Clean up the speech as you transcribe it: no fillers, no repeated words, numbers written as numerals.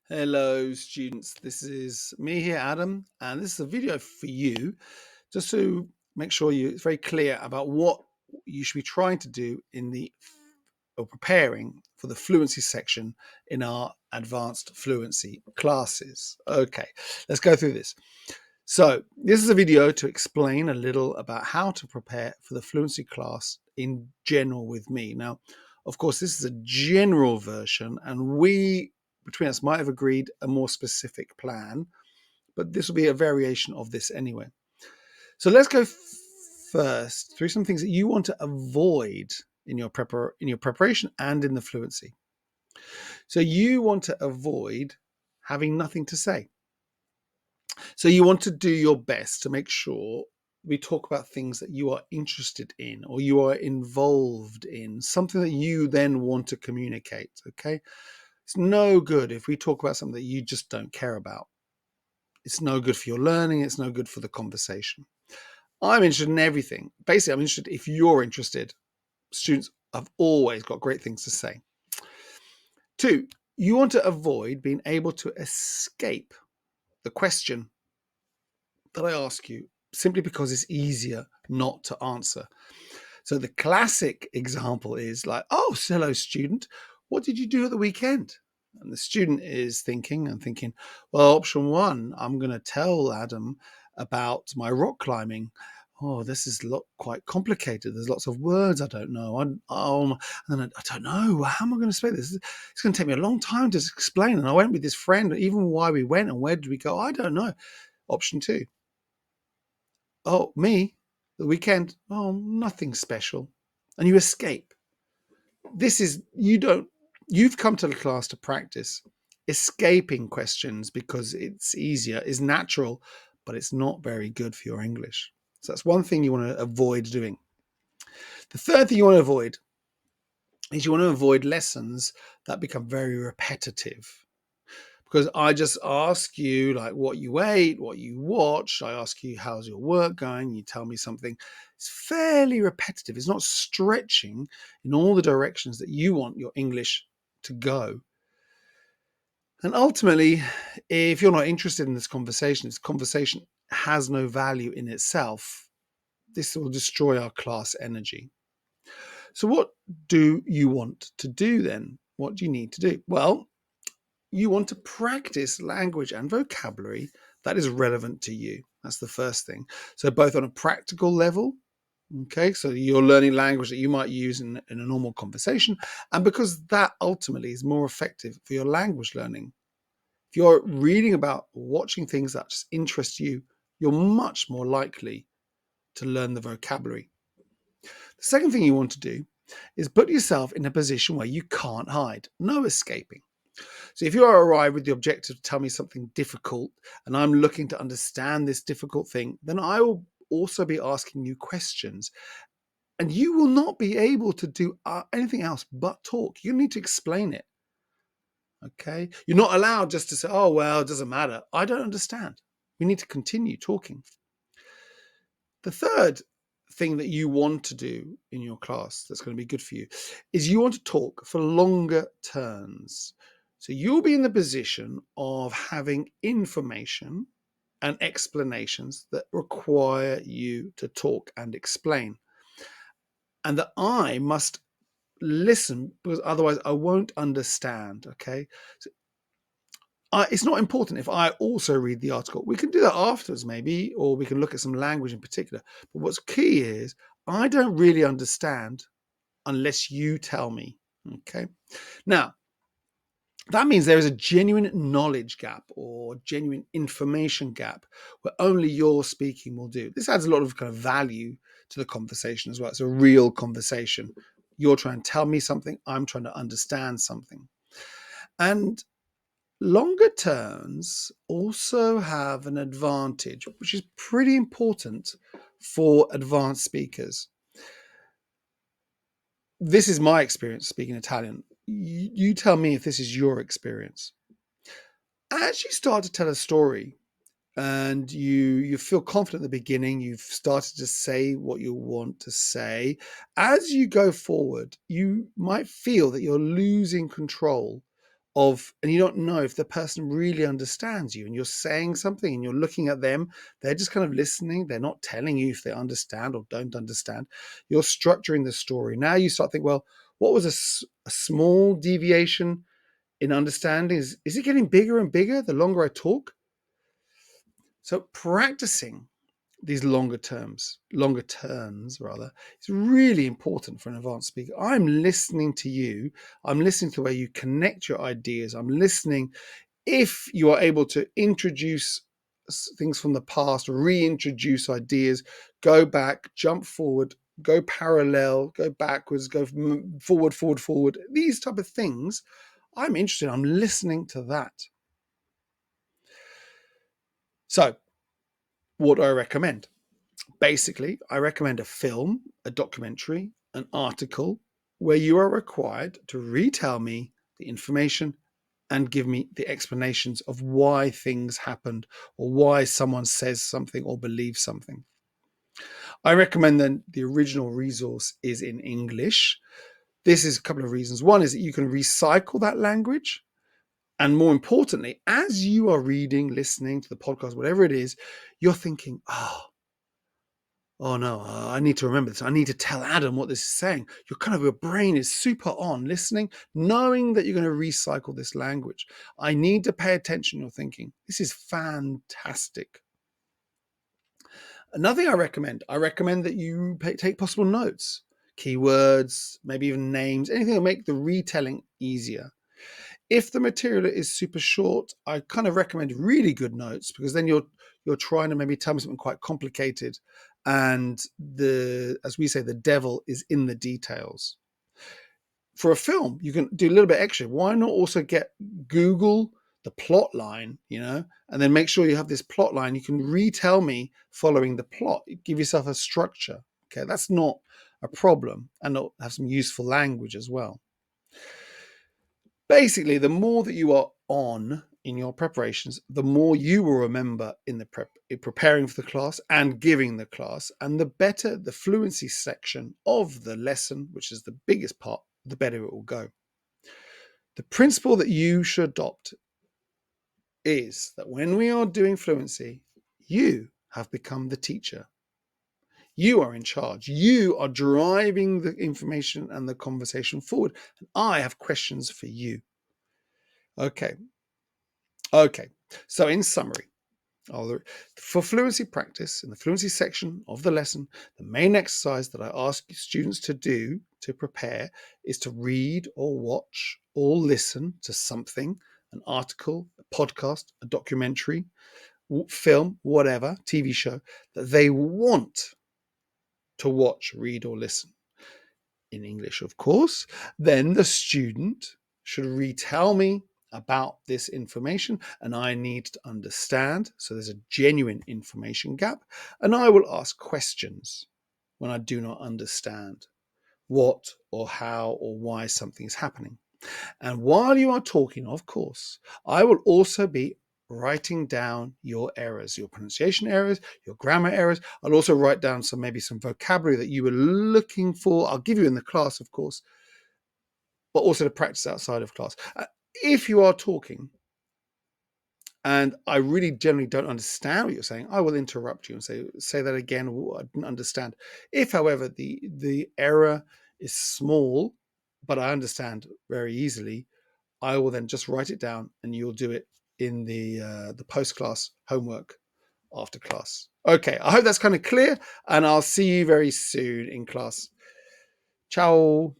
Hello, students. This is me here, Adam, and this is a video for you just to make sure it's very clear about what you should be trying to do or preparing for the fluency section in our advanced fluency classes. Okay, let's go through this. So this is a video to explain a little about how to prepare for the fluency class in general with me. Now, of course, this is a general version, and we between us might have agreed a more specific plan, but this will be a variation of this anyway. So let's go first through some things that you want to avoid in your preparation and in the fluency. So you want to avoid having nothing to say. So you want to do your best to make sure we talk about things that you are interested in or you are involved in, something that you then want to communicate, okay? It's no good if we talk about something that you just don't care about. It's no good for your learning. It's no good for the conversation. I'm interested in everything. Basically, I'm interested if you're interested. Students have always got great things to say. 2, you want to avoid being able to escape the question that I ask you simply because it's easier not to answer. So the classic example is like, oh, hello, student. What did you do at the weekend? And the student is thinking, well, option 1, I'm going to tell Adam about my rock climbing. Oh, this is quite complicated. There's lots of words I don't know. And I don't know. How am I going to explain this? It's going to take me a long time to explain. And I went with this friend, even why we went and where did we go? I don't know. Option 2. Oh, me? The weekend? Oh, nothing special. And you escape. You've come to the class to practice. Escaping questions because it's easier is natural, but it's not very good for your English. So that's one thing you want to avoid doing. The third thing you want to avoid is you want to avoid lessons that become very repetitive. Because I just ask you like what you ate, what you watch. I ask you how's your work going. You tell me something. It's fairly repetitive. It's not stretching in all the directions that you want your English to go. And ultimately, if you're not interested in this conversation has no value in itself. This will destroy our class energy. So what do you want to do then? What do you need to do? Well, you want to practice language and vocabulary that is relevant to you. That's the first thing. So both on a practical level, okay, so you're learning language that you might use in a normal conversation, and because that ultimately is more effective for your language learning. If you're reading about watching things that just interest you, you're much more likely to learn the vocabulary. The second thing you want to do is put yourself in a position where you can't hide, no escaping. So if you are arrived with the objective to tell me something difficult and I'm looking to understand this difficult thing, then I will also be asking you questions. And you will not be able to do anything else but talk. You need to explain it. Okay? You're not allowed just to say, oh, well, it doesn't matter. I don't understand. We need to continue talking. The third thing that you want to do in your class that's going to be good for you is you want to talk for longer turns. So you'll be in the position of having information and explanations that require you to talk and explain. And that I must listen because otherwise I won't understand. Okay. So it's not important if I also read the article. We can do that afterwards, maybe, or we can look at some language in particular. But what's key is I don't really understand unless you tell me. Okay. Now, that means there is a genuine knowledge gap or genuine information gap where only your speaking will do. This adds a lot of kind of value to the conversation as well. It's a real conversation. You're trying to tell me something, I'm trying to understand something. And longer turns also have an advantage, which is pretty important for advanced speakers. This is my experience speaking Italian. You tell me if this is your experience. As you start to tell a story and you feel confident at the beginning, you've started to say what you want to say. As you go forward, you might feel that you're losing control and you don't know if the person really understands you, and you're saying something and you're looking at them. They're just kind of listening. They're not telling you if they understand or don't understand. You're structuring the story. Now you start thinking, well, what was a small deviation in understanding? Is it getting bigger and bigger the longer I talk? So practicing these longer turns rather, it's really important for an advanced speaker. I'm listening to you. I'm listening to where you connect your ideas. I'm listening if you are able to introduce things from the past, reintroduce ideas, go back, jump forward, go parallel, go backwards, go forward. These type of things, I'm interested. I'm listening to that. So, what do I recommend? Basically, I recommend a film, a documentary, an article where you are required to retell me the information and give me the explanations of why things happened or why someone says something or believes something. I recommend that the original resource is in English. This is a couple of reasons. One is that you can recycle that language. And more importantly, as you are reading, listening to the podcast, whatever it is, you're thinking, oh no, I need to remember this. I need to tell Adam what this is saying. Your brain is super on listening, knowing that you're going to recycle this language. I need to pay attention. You're thinking, this is fantastic. Another thing I recommend that you take possible notes, keywords, maybe even names, anything that make the retelling easier. If the material is super short, I kind of recommend really good notes, because then you're trying to maybe tell me something quite complicated, and as we say, the devil is in the details. For a film, you can do a little bit extra. Why not also Google the plot line, and then make sure you have this plot line. You can retell me following the plot. Give yourself a structure. Okay, that's not a problem, and have some useful language as well. Basically, the more that you are on in your preparations, the more you will remember in preparing for the class and giving the class, and the better the fluency section of the lesson, which is the biggest part, the better it will go. The principle that you should adopt is that when we are doing fluency, you have become the teacher. You are in charge. You are driving the information and the conversation forward. And I have questions for you. Okay. So in summary, for fluency practice, in the fluency section of the lesson, the main exercise that I ask students to do to prepare is to read or watch or listen to something, an article, a podcast, a documentary, film, whatever, TV show, that they want to watch, read, or listen. In English, of course. Then the student should retell me about this information, and I need to understand. So there's a genuine information gap, and I will ask questions when I do not understand what or how or why something is happening. And while you are talking, of course, I will also be writing down your errors, your pronunciation errors, your grammar errors. I'll also write down maybe some vocabulary that you were looking for. I'll give you in the class, of course, but also to practice outside of class. If you are talking and I really generally don't understand what you're saying, I will interrupt you and say that again. I didn't understand. If, however, the error is small, but I understand very easily, I will then just write it down, and you'll do it in the post-class homework after class. Okay, I hope that's kind of clear, and I'll see you very soon in class. Ciao.